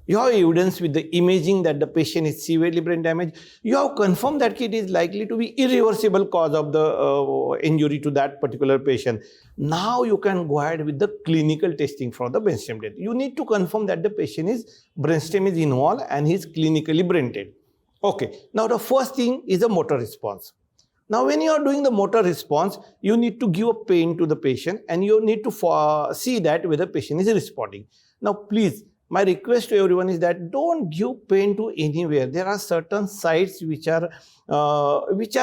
You have evidence with the imaging that the patient is severely brain damaged. You have confirmed that it is likely to be irreversible cause of the injury to that particular patient. Now you can go ahead with the clinical testing for the brainstem death. You need to confirm that the patient is brainstem is involved and he is clinically brain dead. Okay, now the first thing is a motor response. Now, when you are doing the motor response, you need to give a pain to the patient and you need to see that whether the patient is responding. Now, please, my request to everyone is that don't give pain to anywhere. There are certain sites which are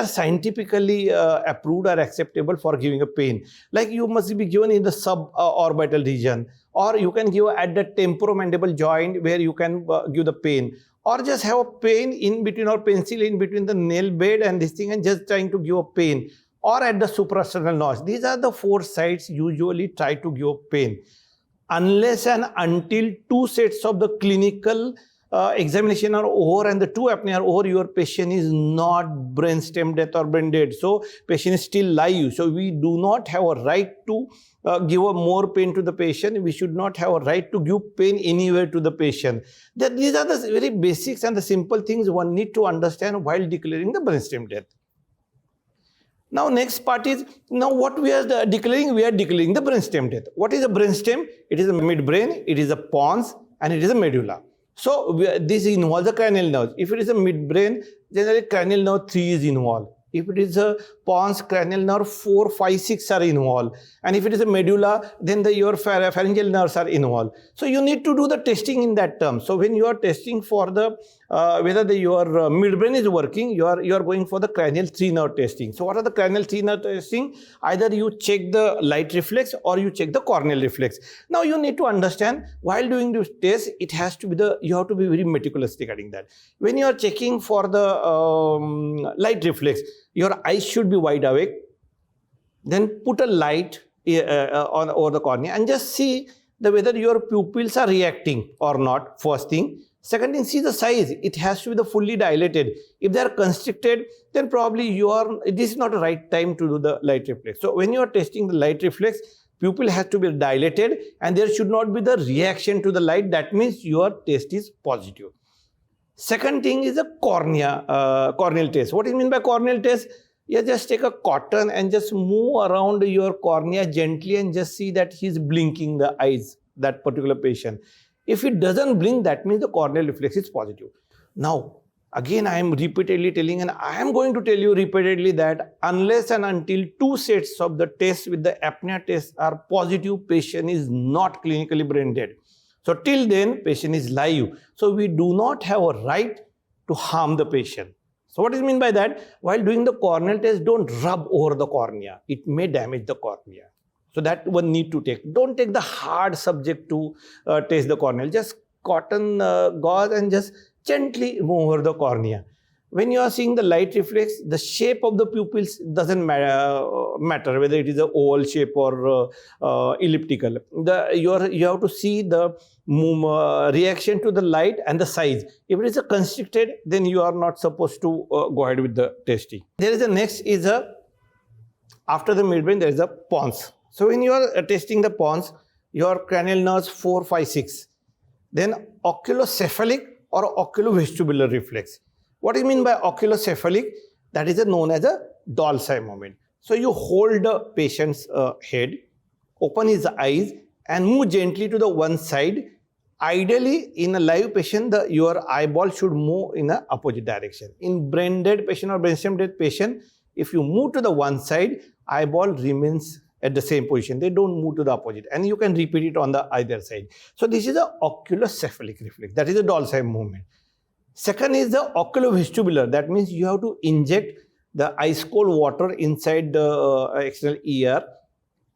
scientifically approved or acceptable for giving a pain. Like you must be given in the suborbital region, or you can give at the temporomandible joint where you can give the pain. Or just have a pain in between or pencil in between the nail bed and this thing and just trying to give a pain, or at the suprasternal notch. These are the 4 sites usually try to give pain. Unless and until 2 sets of the clinical examination are over and the 2 apnea are over, your patient is not brainstem death or brain dead. So patient is still live. So we do not have a right to give a more pain to the patient. We should not have a right to give pain anywhere to the patient. These are the very basics and the simple things one need to understand while declaring the brainstem death. Now next part is, now what we are declaring? We are declaring the brainstem death. What is a brainstem? It is a midbrain, it is a pons, and it is a medulla. So this involves the cranial nerves. If it is a midbrain, generally cranial nerve 3 is involved. If it is a pons, cranial nerve 4, 5, 6 are involved. And if it is a medulla, then your pharyngeal nerves are involved. So you need to do the testing in that term. So when you are testing for the whether your midbrain is working, you are going for the cranial 3 nerve testing. So what are the cranial 3 nerve testing? Either you check the light reflex or you check the corneal reflex. Now you need to understand, while doing this test, it has to be you have to be very meticulous regarding that. When you are checking for the light reflex, your eyes should be wide awake. Then put a light over the cornea and just see whether your pupils are reacting or not, first thing. Second thing, see the size. It has to be fully dilated. If they are constricted, then probably this is not the right time to do the light reflex. So when you are testing the light reflex, pupil has to be dilated and there should not be the reaction to the light. That means your test is positive. Second thing is a corneal test. What do you mean by corneal test? You just take a cotton and just move around your cornea gently and just see that he's blinking the eyes, that particular patient. If it doesn't blink, that means the corneal reflex is positive. Now, again, I am repeatedly telling, and I am going to tell you repeatedly, that unless and until 2 sets of the tests with the apnea test are positive, patient is not clinically brain dead. So till then, patient is live. So we do not have a right to harm the patient. So what is mean by that? While doing the corneal test, don't rub over the cornea. It may damage the cornea. So that one need to take. Don't take the hard subject to test the corneal. Just cotton gauze and just gently move over the cornea. When you are seeing the light reflex, the shape of the pupils doesn't matter, whether it is an oval shape or elliptical. You have to see the reaction to the light and the size. If it is a constricted, then you are not supposed to go ahead with the testing. There is a next is after the midbrain, there is a pons. So when you are testing the pons, your cranial nerves 4, 5, 6. Then oculocephalic or oculovestibular reflex. What do you mean by oculocephalic? That is known as a dorsal movement. So you hold the patient's head, open his eyes and move gently to the one side. Ideally, in a live patient, your eyeball should move in the opposite direction. In brain dead patient or brainstem dead patient, if you move to the one side, eyeball remains at the same position. They don't move to the opposite, and you can repeat it on the either side. So this is the oculocephalic reflex. That is the dorsal movement. Second is the oculovestibular. That means you have to inject the ice cold water inside the external ear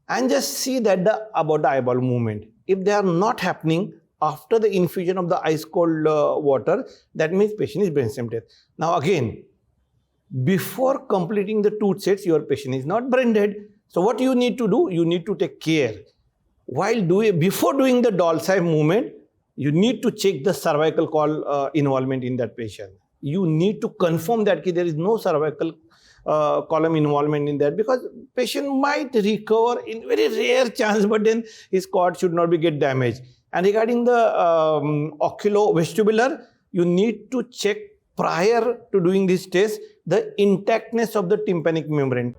and just see that about the eyeball movement. If they are not happening after the infusion of the ice cold water, that means patient is brainstem death. Now again, before completing the 2 sets, your patient is not brain dead. So what you need to do, you need to take care. Before doing the dorsal movement, you need to check the cervical involvement in that patient. You need to confirm that there is no cervical column involvement in that, because patient might recover in very rare chance, but then his cord should not get damaged. And regarding the oculovestibular, you need to check prior to doing this test the intactness of the tympanic membrane.